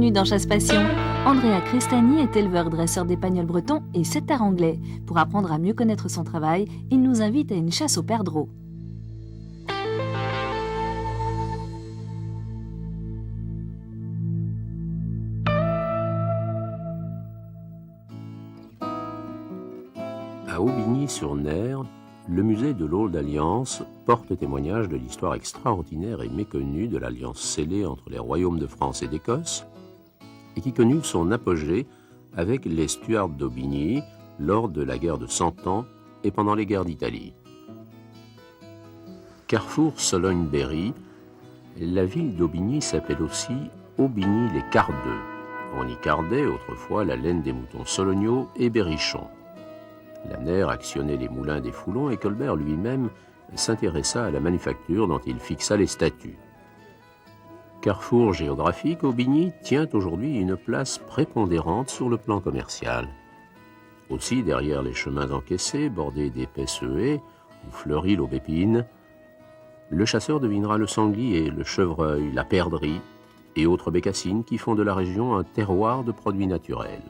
Bienvenue dans Chasse Passion. Andrea Crestani est éleveur-dresseur d'épagnols bretons et setter anglais. Pour apprendre à mieux connaître son travail, il nous invite à une chasse au perdreau. À Aubigny-sur-Ner, le musée de l'Old Alliance porte témoignage de l'histoire extraordinaire et méconnue de l'alliance scellée entre les royaumes de France et d'Écosse et qui connut son apogée avec les Stuarts d'Aubigny lors de la guerre de Cent Ans et pendant les guerres d'Italie. Carrefour Sologne-Berry, la ville d'Aubigny s'appelle aussi Aubigny-les-Cardeux. On y cardait autrefois la laine des moutons Sologneaux et Berrichons. Lanner actionnait les moulins des Foulons et Colbert lui-même s'intéressa à la manufacture dont il fixa les statuts. Carrefour géographique, Aubigny tient aujourd'hui une place prépondérante sur le plan commercial. Aussi, derrière les chemins encaissés, bordés d'épaisses haies, où fleurit l'aubépine, le chasseur devinera le sanglier, le chevreuil, la perdrix et autres bécassines qui font de la région un terroir de produits naturels.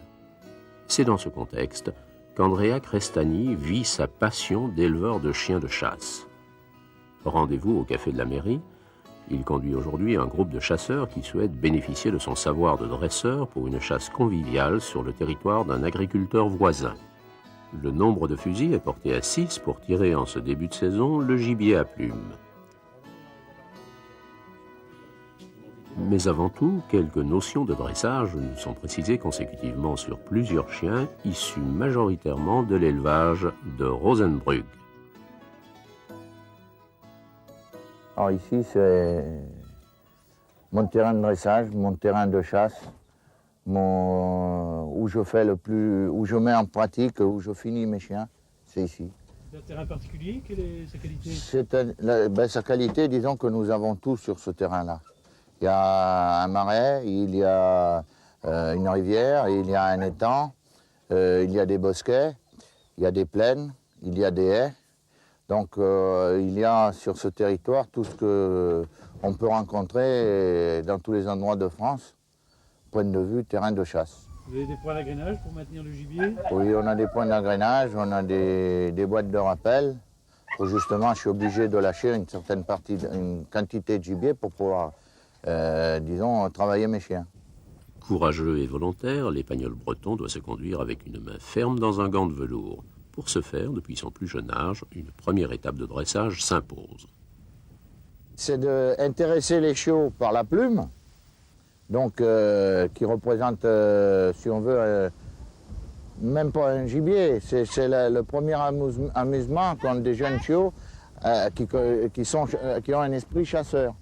C'est dans ce contexte qu'Andrea Crestani vit sa passion d'éleveur de chiens de chasse. Rendez-vous au café de la mairie, il conduit aujourd'hui un groupe de chasseurs qui souhaitent bénéficier de son savoir de dresseur pour une chasse conviviale sur le territoire d'un agriculteur voisin. Le nombre de fusils est porté à 6 pour tirer en ce début de saison le gibier à plumes. Mais avant tout, quelques notions de dressage nous sont précisées consécutivement sur plusieurs chiens issus majoritairement de l'élevage de Rosenbrugg. Alors ici, c'est mon terrain de dressage, mon terrain de chasse, où je mets en pratique, où je finis mes chiens, c'est ici. C'est un terrain particulier, quelle est sa qualité? Sa qualité, disons que nous avons tout sur ce terrain-là. Il y a un marais, il y a une rivière, il y a un étang, il y a des bosquets, il y a des plaines, il y a des haies. Donc il y a sur ce territoire tout ce qu'on peut rencontrer dans tous les endroits de France, point de vue terrain de chasse. Vous avez des points d'agrénage pour maintenir le gibier? Oui, on a des points d'agrénage, on a des boîtes de rappel. Justement, je suis obligé de lâcher une quantité de gibier pour pouvoir travailler mes chiens. Courageux et volontaire, l'épagnol breton doit se conduire avec une main ferme dans un gant de velours. Pour ce faire, depuis son plus jeune âge, une première étape de dressage s'impose. C'est d'intéresser les chiots par la plume, donc qui représente, si on veut, même pas un gibier. C'est le premier amusement qu'ont des jeunes chiots qui ont un esprit chasseur.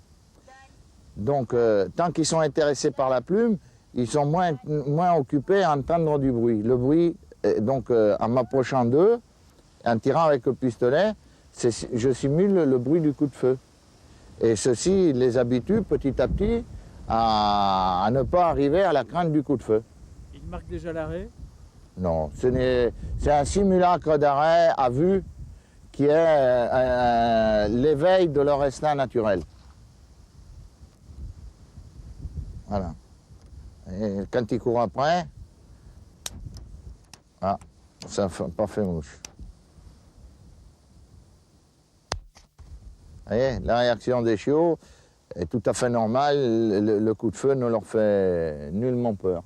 Donc, tant qu'ils sont intéressés par la plume, ils sont moins occupés à entendre du bruit. Le bruit, donc, en m'approchant d'eux, en tirant avec le pistolet, je simule le bruit du coup de feu. Et ceci les habitue petit à petit à ne pas arriver à la crainte du coup de feu. Il marque déjà l'arrêt? Non, c'est un simulacre d'arrêt à vue qui est l'éveil de leur instinct naturel. Voilà. Et quand il court après, ça n'a pas fait mouche. Vous voyez, la réaction des chiots est tout à fait normale. Le coup de feu ne leur fait nullement peur.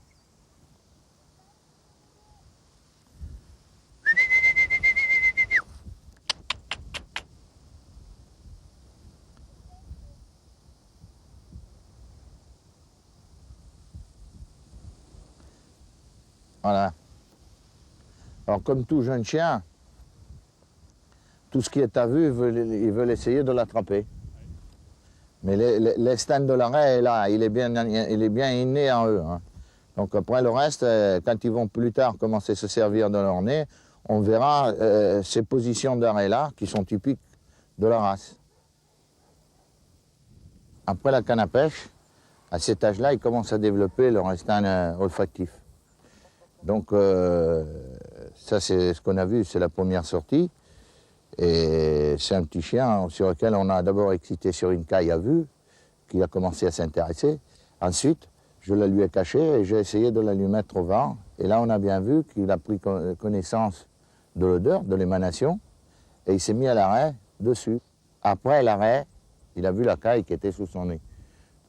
Voilà. Alors, comme tout jeune chien, tout ce qui est à vue, ils veulent essayer de l'attraper. Mais l'instinct de l'arrêt est là, il est bien inné en eux. Hein. Donc après le reste, quand ils vont plus tard commencer à se servir de leur nez, on verra ces positions d'arrêt-là qui sont typiques de la race. Après la canne à pêche, à cet âge-là, ils commencent à développer leur instinct olfactif. Donc ça c'est ce qu'on a vu, c'est la première sortie. Et c'est un petit chien sur lequel on a d'abord excité sur une caille à vue, qui a commencé à s'intéresser. Ensuite, je la lui ai cachée et j'ai essayé de la lui mettre au vent. Et là, on a bien vu qu'il a pris connaissance de l'odeur, de l'émanation, et il s'est mis à l'arrêt dessus. Après l'arrêt, il a vu la caille qui était sous son nez.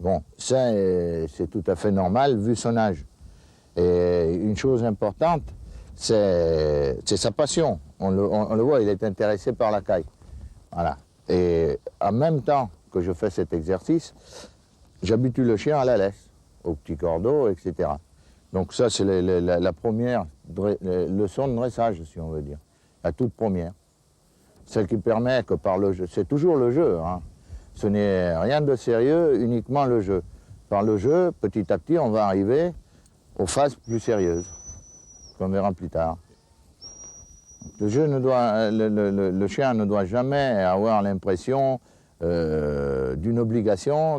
Bon, ça, c'est tout à fait normal vu son âge. Et une chose importante, c'est sa passion. On le voit, il est intéressé par la caille. Voilà. Et en même temps que je fais cet exercice, j'habitue le chien à la laisse, au petit cordeau, etc. Donc ça, c'est la première leçon de dressage, si on veut dire. La toute première. Celle qui permet que par le jeu, c'est toujours le jeu, hein. Ce n'est rien de sérieux, uniquement le jeu. Par le jeu, petit à petit, on va arriver aux phases plus sérieuses, qu'on verra plus tard. Le chien ne doit jamais avoir l'impression d'une obligation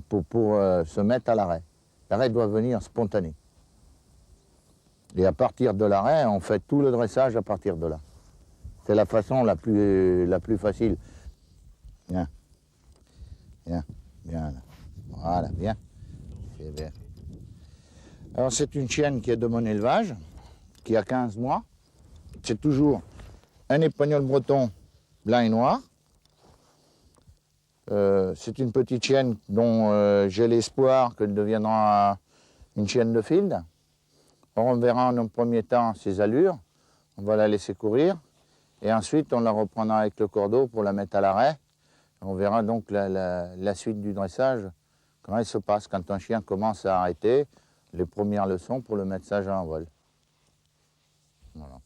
pour se mettre à l'arrêt. L'arrêt doit venir spontané. Et à partir de l'arrêt, on fait tout le dressage à partir de là. C'est la façon la plus facile. Viens. Viens. Viens là. Voilà, viens. C'est bien. Alors c'est une chienne qui est de mon élevage, qui a 15 mois. C'est toujours un épagnol breton blanc et noir. C'est une petite chienne dont j'ai l'espoir qu'elle deviendra une chienne de field. On verra en un premier temps ses allures, on va la laisser courir, et ensuite on la reprendra avec le cordeau pour la mettre à l'arrêt. On verra donc la suite du dressage, comment elle se passe quand un chien commence à arrêter, les premières leçons pour le mettre sage en vol. Voilà.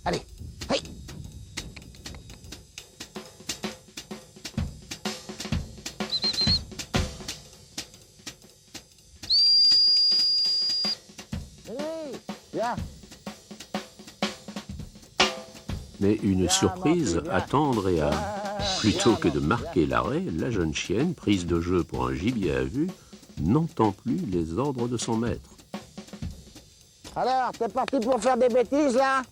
Allez, hey! Mais une surprise à tendre et à... Plutôt que de marquer l'arrêt, la jeune chienne, prise de jeu pour un gibier à vue, n'entend plus les ordres de son maître. Alors, t'es parti pour faire des bêtises, là?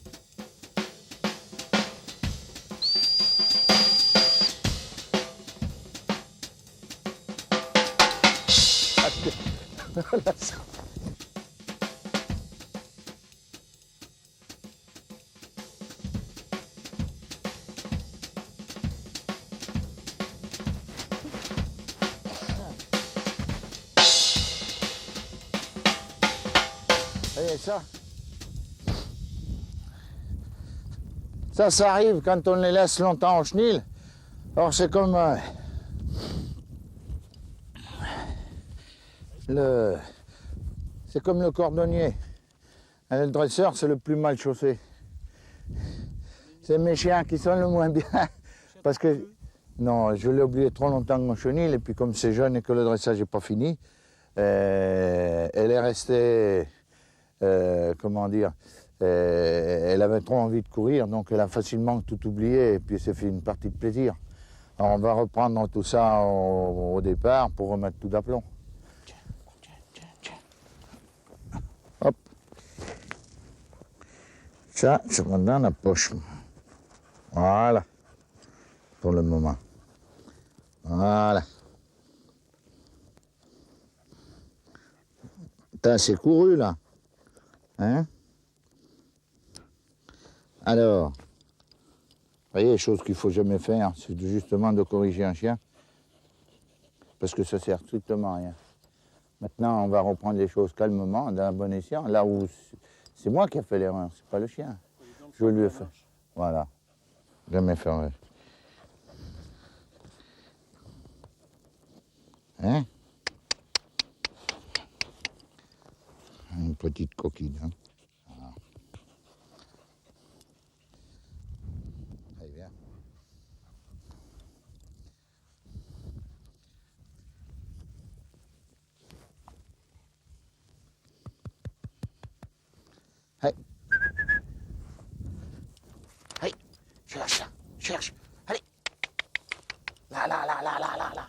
Et ça arrive quand on les laisse longtemps au chenil. Alors c'est comme c'est comme le cordonnier. Le dresseur, c'est le plus mal chaussé. C'est mes chiens qui sont le moins bien. Parce que, non, je l'ai oublié trop longtemps mon chenil, et puis comme c'est jeune et que le dressage n'est pas fini, elle est restée, comment dire, elle avait trop envie de courir, donc elle a facilement tout oublié, et puis c'est fait une partie de plaisir. Alors on va reprendre tout ça au départ pour remettre tout d'aplomb. Hop. Ça, je mets dans la poche. Voilà. Pour le moment. Voilà. T'as assez couru, là. Hein? Alors, vous voyez, chose qu'il ne faut jamais faire, c'est justement de corriger un chien. Parce que ça sert strictement à rien. Maintenant, on va reprendre les choses calmement, d'un bon escient, là où c'est moi qui ai fait l'erreur, c'est pas le chien. Je lui ai fait. Voilà. Jamais faire. Hein? Une petite coquine. Hein? Voilà. Allez, viens. Hey. Hey. Cherche ça. Cherche. Allez. Là, là, là, là, là, là, là.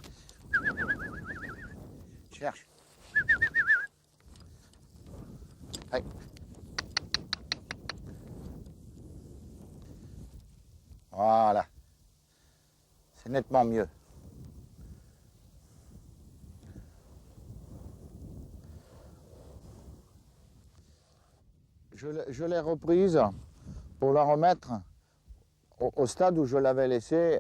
Cherche. Hey. Voilà. C'est nettement mieux. Je l'ai reprise pour la remettre au stade où je l'avais laissée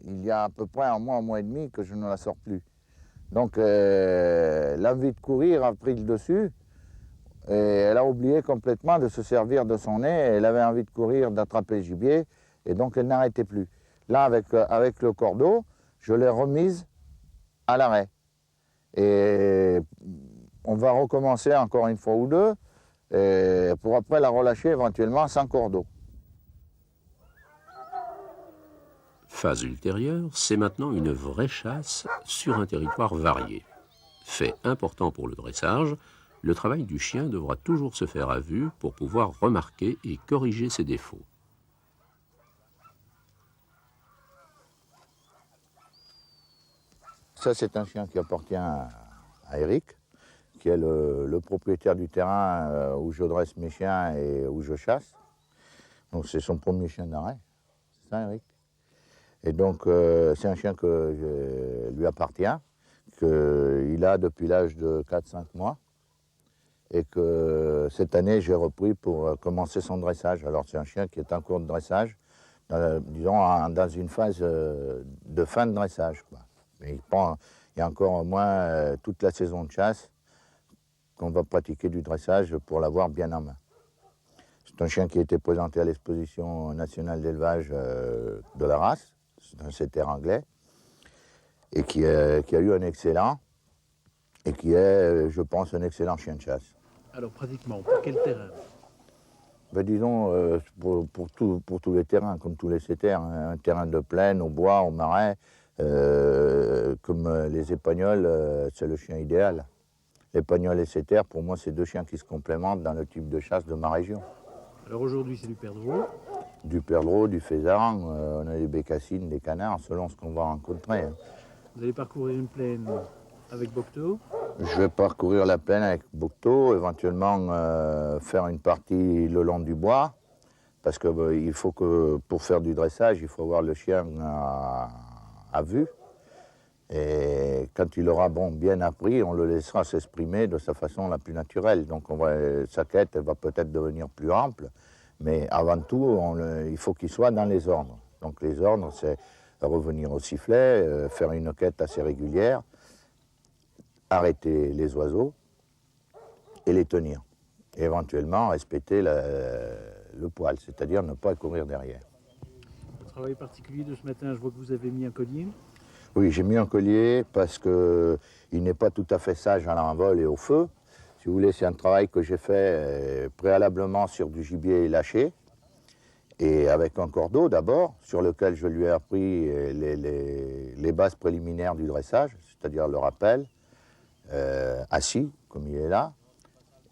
il y a à peu près un mois et demi que je ne la sors plus. Donc l'envie de courir a pris le dessus et elle a oublié complètement de se servir de son nez. Elle avait envie de courir, d'attraper le gibier et donc elle n'arrêtait plus. Là, avec le cordeau, je l'ai remise à l'arrêt. Et on va recommencer encore une fois ou deux pour après la relâcher éventuellement sans cordeau. Phase ultérieure, c'est maintenant une vraie chasse sur un territoire varié. Fait important pour le dressage, le travail du chien devra toujours se faire à vue pour pouvoir remarquer et corriger ses défauts. Ça, c'est un chien qui appartient à Eric, qui est le propriétaire du terrain où je dresse mes chiens et où je chasse. Donc c'est son premier chien d'arrêt, c'est ça Eric. Et donc c'est un chien que lui appartient, qu'il a depuis l'âge de 4-5 mois, et que cette année j'ai repris pour commencer son dressage. Alors c'est un chien qui est en cours de dressage, disons dans une phase de fin de dressage, quoi. Mais il y a encore au moins toute la saison de chasse qu'on va pratiquer du dressage pour l'avoir bien en main. C'est un chien qui a été présenté à l'exposition nationale d'élevage de la race, c'est un setter anglais, et qui a eu un excellent, et qui est, je pense, un excellent chien de chasse. Alors pratiquement, pour quel terrain? Ben, disons, pour tous les terrains, comme tous les setters, un terrain de plaine, au bois, au marais, comme les épagnols, c'est le chien idéal. L'épagnol et setter, pour moi, c'est deux chiens qui se complémentent dans le type de chasse de ma région. Alors aujourd'hui, c'est du perdreau? Du perdreau, du faisan, on a des bécassines, des canards, selon ce qu'on va rencontrer. Vous allez parcourir une plaine avec Bocteau? Je vais parcourir la plaine avec Bocteau, éventuellement faire une partie le long du bois, parce que il faut que, pour faire du dressage, il faut avoir le chien à vue. Et quand il aura bien appris, on le laissera s'exprimer de sa façon la plus naturelle. Donc sa quête va peut-être devenir plus ample, mais avant tout, il faut qu'il soit dans les ordres. Donc les ordres, c'est revenir au sifflet, faire une quête assez régulière, arrêter les oiseaux et les tenir. Et éventuellement respecter le poil, c'est-à-dire ne pas courir derrière. Le travail particulier de ce matin, je vois que vous avez mis un collier. Oui, j'ai mis un collier parce qu'il n'est pas tout à fait sage à l'envol et au feu. Si vous voulez, c'est un travail que j'ai fait préalablement sur du gibier lâché et avec un cordeau d'abord, sur lequel je lui ai appris les bases préliminaires du dressage, c'est-à-dire le rappel, assis, comme il est là,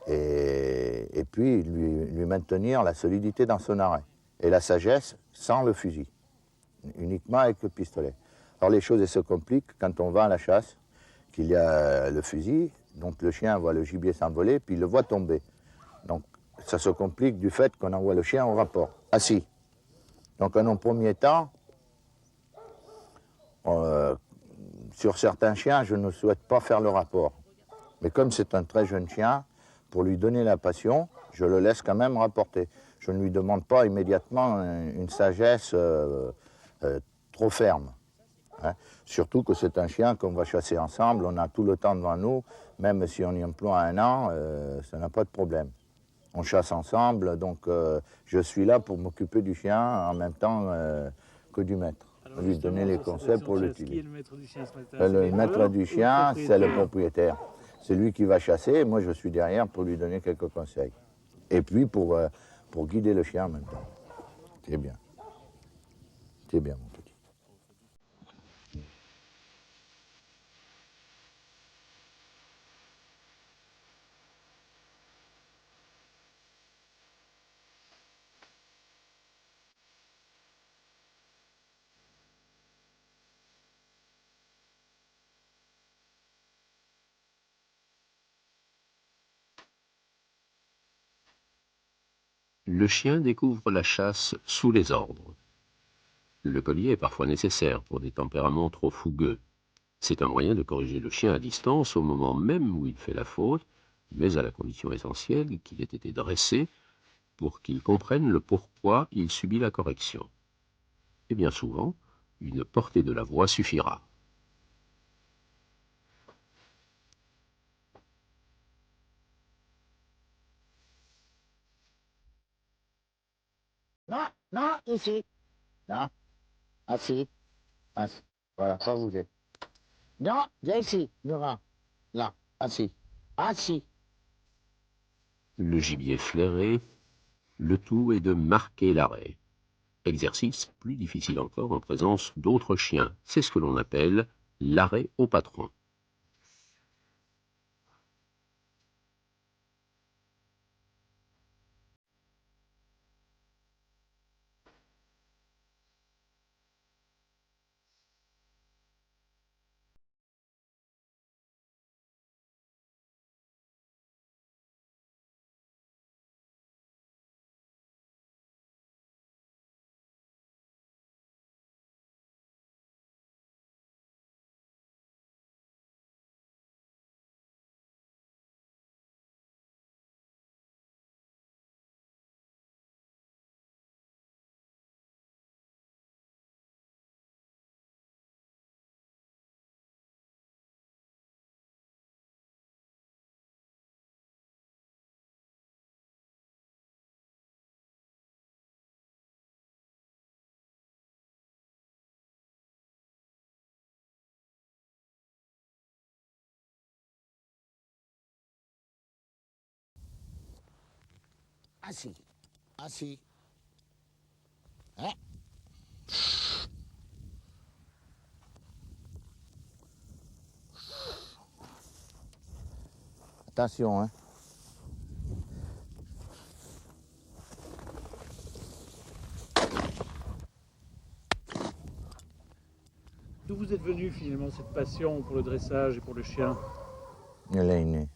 et puis lui maintenir la solidité dans son arrêt et la sagesse sans le fusil, uniquement avec le pistolet. Alors les choses se compliquent quand on va à la chasse, qu'il y a le fusil, donc le chien voit le gibier s'envoler, puis il le voit tomber. Donc ça se complique du fait qu'on envoie le chien au rapport, assis. Donc en un premier temps, sur certains chiens, je ne souhaite pas faire le rapport. Mais comme c'est un très jeune chien, pour lui donner la passion, je le laisse quand même rapporter. Je ne lui demande pas immédiatement une sagesse trop ferme. Hein. Surtout que c'est un chien qu'on va chasser ensemble, on a tout le temps devant nous, même si on y emploie 1 an, ça n'a pas de problème. On chasse ensemble, donc je suis là pour m'occuper du chien en même temps que du maître. Alors lui donner les conseils pour l'utiliser. Qui est le maître du chien ce matin? Le maître du chien, c'est le propriétaire. C'est lui qui va chasser, et moi je suis derrière pour lui donner quelques conseils. Et puis pour guider le chien en même temps. C'est bien. C'est bien, mon petit. Le chien découvre la chasse sous les ordres. Le collier est parfois nécessaire pour des tempéraments trop fougueux. C'est un moyen de corriger le chien à distance au moment même où il fait la faute mais à la condition essentielle qu'il ait été dressé pour qu'il comprenne le pourquoi il subit la correction. Et bien souvent, une portée de la voix suffira. Non, non, ici. Non, assis, assis. Voilà, pas bouger. Non, viens ici, Nora. Là, assis, assis. Le gibier flairé, le tout est de marquer l'arrêt. Exercice plus difficile encore en présence d'autres chiens. C'est ce que l'on appelle l'arrêt au patron. Assis, assis. Hein? Attention, hein. D'où vous êtes venu finalement cette passion pour le dressage et pour le chien? Elle est innée.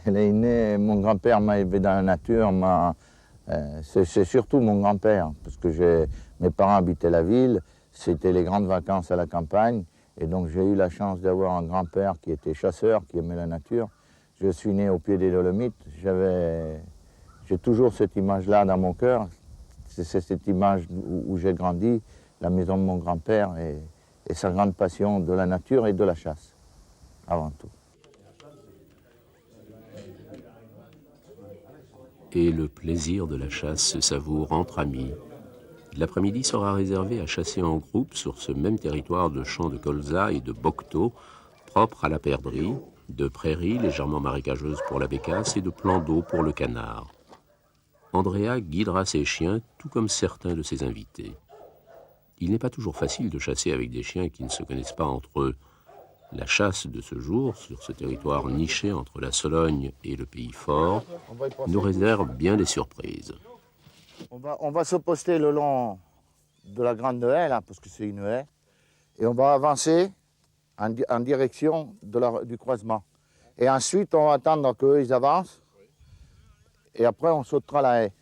Elle est innée. Mon grand-père m'a élevé dans la nature. C'est surtout mon grand-père, parce que mes parents habitaient la ville. C'était les grandes vacances à la campagne. Et donc j'ai eu la chance d'avoir un grand-père qui était chasseur, qui aimait la nature. Je suis né au pied des Dolomites. J'ai toujours cette image-là dans mon cœur. C'est cette image où j'ai grandi, la maison de mon grand-père et sa grande passion de la nature et de la chasse, avant tout. Et le plaisir de la chasse se savoure entre amis. L'après-midi sera réservé à chasser en groupe sur ce même territoire de champs de colza et de bocteaux, propre à la perdrix, de prairies légèrement marécageuses pour la bécasse et de plans d'eau pour le canard. Andrea guidera ses chiens, tout comme certains de ses invités. Il n'est pas toujours facile de chasser avec des chiens qui ne se connaissent pas entre eux. La chasse de ce jour, sur ce territoire niché entre la Sologne et le Pays Fort, nous réserve bien des surprises. On va se poster le long de la grande haie, là, parce que c'est une haie, et on va avancer en direction du croisement. Et ensuite, on va attendre qu'ils avancent, et après, on sautera la haie.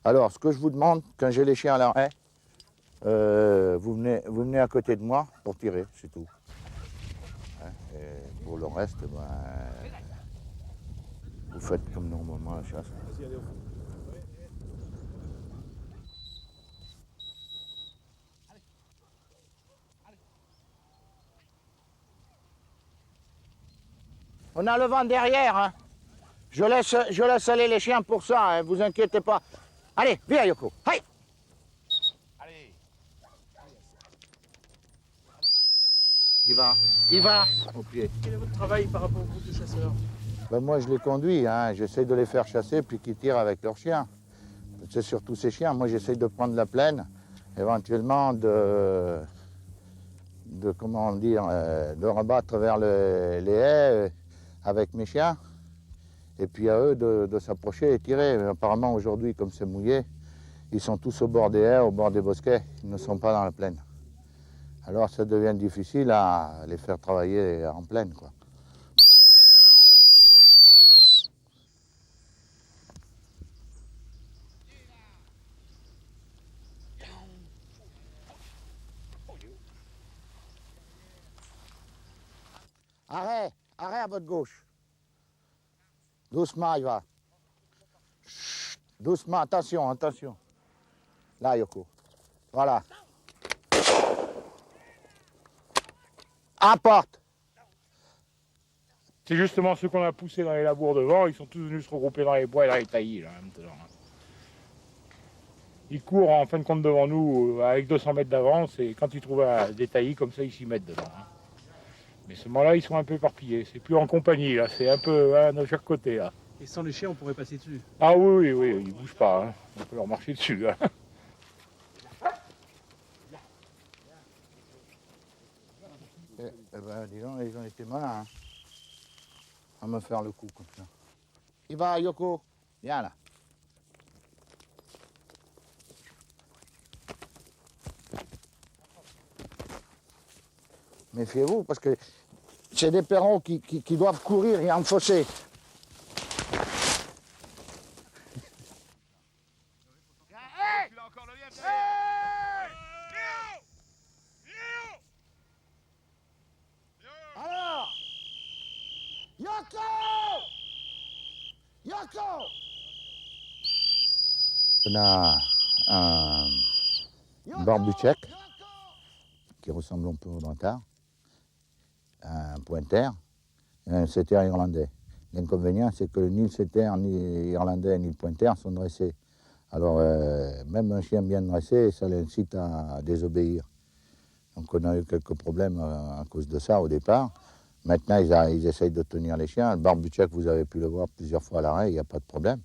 Alors, ce que je vous demande, quand j'ai les chiens à la haie, vous venez à côté de moi pour tirer, c'est tout. Et pour le reste, vous faites comme normalement la chasse. On a le vent derrière, hein. Je laisse aller les chiens pour ça, hein, vous inquiétez pas. Allez, viens Yoko, hey. Allez. Il va, au pied. Quel est votre travail par rapport au groupe de chasseurs? Ben moi je les conduis, hein. J'essaie de les faire chasser puis qu'ils tirent avec leurs chiens. C'est surtout ces chiens, moi j'essaie de prendre la plaine, éventuellement de comment dire, de rabattre vers les haies avec mes chiens, et puis à eux de s'approcher et tirer. Mais apparemment aujourd'hui, comme c'est mouillé, ils sont tous au bord des haies, au bord des bosquets, ils ne sont pas dans la plaine. Alors ça devient difficile à les faire travailler en plaine, quoi. Arrêt à votre gauche. Doucement, il va. Chut, doucement, attention, attention. Là, Yoko. Voilà. Apporte. C'est justement ceux qu'on a poussés dans les labours devant, ils sont tous venus se regrouper dans les bois et dans les taillis, là, maintenant. Ils courent en fin de compte devant nous avec 200 mètres d'avance et quand ils trouvent des taillis comme ça, ils s'y mettent dedans. Mais ce moment-là, ils sont un peu éparpillés. C'est plus en compagnie, là, c'est un peu de chaque côté, là. Et sans les chiens, on pourrait passer dessus. Ah oui, ils ne bougent pas, hein. On peut leur marcher dessus. Hein. Dis donc, ils ont été malins, hein, à me faire le coup comme ça. Il va, Yoko. Viens là. Méfiez-vous, parce que c'est des perrons qui doivent courir et enfoncer. Alors, Yoko! Yoko! On a un barbu tchèque qui ressemble un peu au dentard, un pointer et un setter irlandais. L'inconvénient, c'est que ni le setter, ni irlandais, ni le pointer sont dressés. Alors, même un chien bien dressé, ça l'incite à désobéir. Donc, on a eu quelques problèmes à cause de ça au départ. Maintenant, ils essayent de tenir les chiens. Le barbu tchèque, vous avez pu le voir plusieurs fois à l'arrêt, il n'y a pas de problème.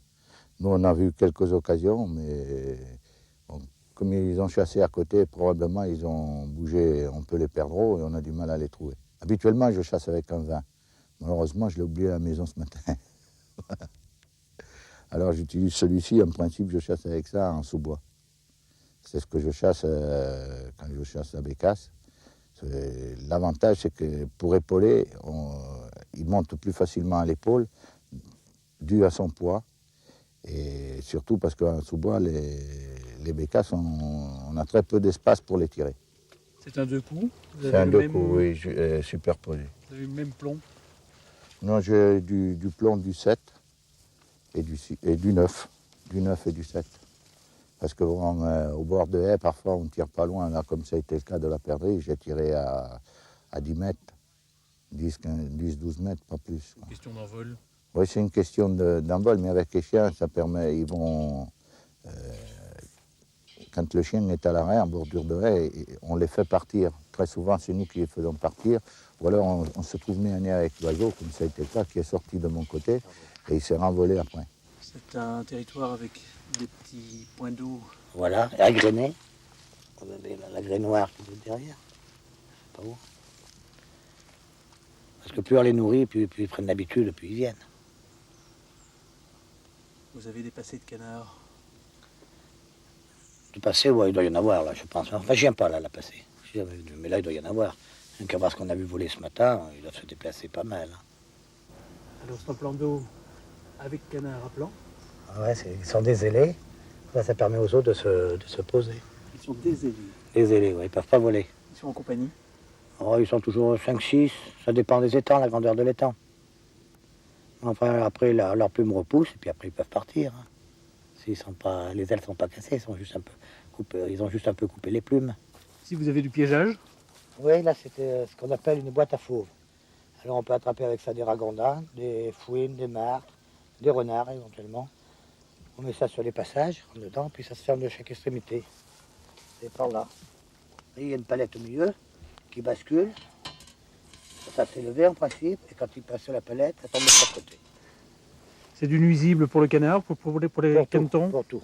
Nous, on a vu quelques occasions, mais bon, comme ils ont chassé à côté, probablement ils ont bougé un peu les perdreaux et on a du mal à les trouver. Habituellement, je chasse avec un 20. Malheureusement, je l'ai oublié à la maison ce matin. Alors, j'utilise celui-ci. En principe, je chasse avec ça en sous-bois. C'est ce que je chasse quand je chasse la bécasse. L'avantage, c'est que pour épauler, il monte plus facilement à l'épaule, dû à son poids. Et surtout parce qu'en sous-bois, les bécasses, on a très peu d'espace pour les tirer. C'est un deux coups? C'est un deux coups, oui, superposé. Vous avez le même plomb? Non, j'ai du plomb du 7 et du 9. Du 9 et du 7. Parce que au bord de haie, parfois, on ne tire pas loin. Là, comme ça a été le cas de la perdrix, j'ai tiré à 10 mètres, 10-12 mètres, pas plus. Une question d'envol? Oui, c'est une question d'envol, mais avec les chiens, ça permet, quand le chien est à l'arrêt, en bordure de haie, on les fait partir. Très souvent, c'est nous qui les faisons partir. Ou alors, on se trouve nez à nez avec l'oiseau, comme ça a été le cas, qui est sorti de mon côté, et il s'est renvolé après. C'est un territoire avec des petits points d'eau. Voilà, et agréné. Vous avez la grêle noire qui est derrière. Pas où. Parce que plus on les nourrit, plus ils prennent l'habitude, plus ils viennent. Vous avez des passés de canards? Du passé, ouais, il doit y en avoir, là, je pense. Enfin, je viens pas, là, la passée. Mais là, il doit y en avoir. Donc, à voir ce qu'on a vu voler ce matin, ils doivent se déplacer pas mal. Alors, c'est un plan d'eau avec canard à plan? Ouais, ils sont des ailés. Ça permet aux autres de se poser. Ils sont des ailés. Les ailés, ouais, ils peuvent pas voler. Ils sont en compagnie? Oh, ils sont toujours 5-6, ça dépend des étangs, la grandeur de l'étang. Enfin, après, leur plume repousse, et puis après, ils peuvent partir. Hein. S'ils sont pas, les ailes ne sont pas cassées, ils ont juste un peu coupé les plumes. Si vous avez du piégeage? Oui, là, c'était ce qu'on appelle une boîte à fauve. Alors, on peut attraper avec ça des ragondins, des fouines, des martres, des renards, éventuellement. On met ça sur les passages, en dedans, puis ça se ferme de chaque extrémité. C'est par là. Et il y a une palette au milieu qui bascule. Ça s'est levé en principe, et quand il passe sur la palette, ça tombe de chaque côté. C'est du nuisible pour le canard, pour les canetons? Pour tout.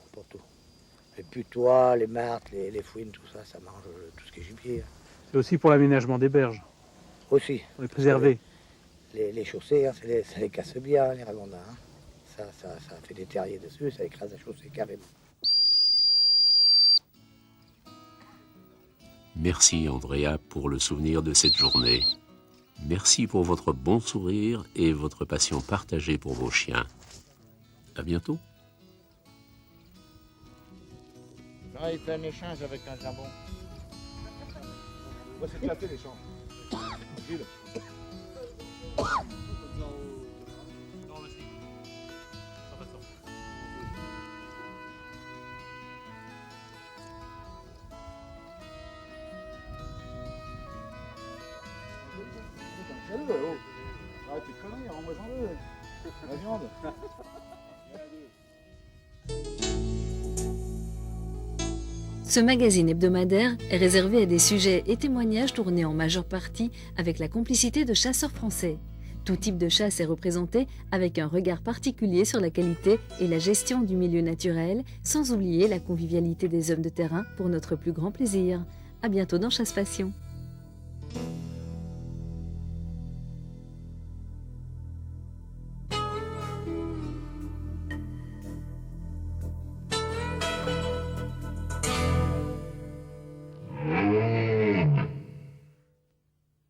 Les putois, les martres, les fouines, tout ça, ça mange tout ce qui est gibier. C'est aussi pour l'aménagement des berges, Aussi. pour les préserver. Les chaussées, hein, ça les casse bien, les ragondins. Hein. Ça fait des terriers dessus, ça écrase la chaussée carrément. Merci Andrea pour le souvenir de cette journée. Merci pour votre bon sourire et votre passion partagée pour vos chiens. À bientôt. Ah, il fait un échange avec un jambon. On va s'éclater l'échange. Gilles. Arrête tes conneries, rends-moi-en-le. La viande. Ce magazine hebdomadaire est réservé à des sujets et témoignages tournés en majeure partie avec la complicité de chasseurs français. Tout type de chasse est représenté avec un regard particulier sur la qualité et la gestion du milieu naturel, sans oublier la convivialité des hommes de terrain pour notre plus grand plaisir. À bientôt dans Chasse Passion.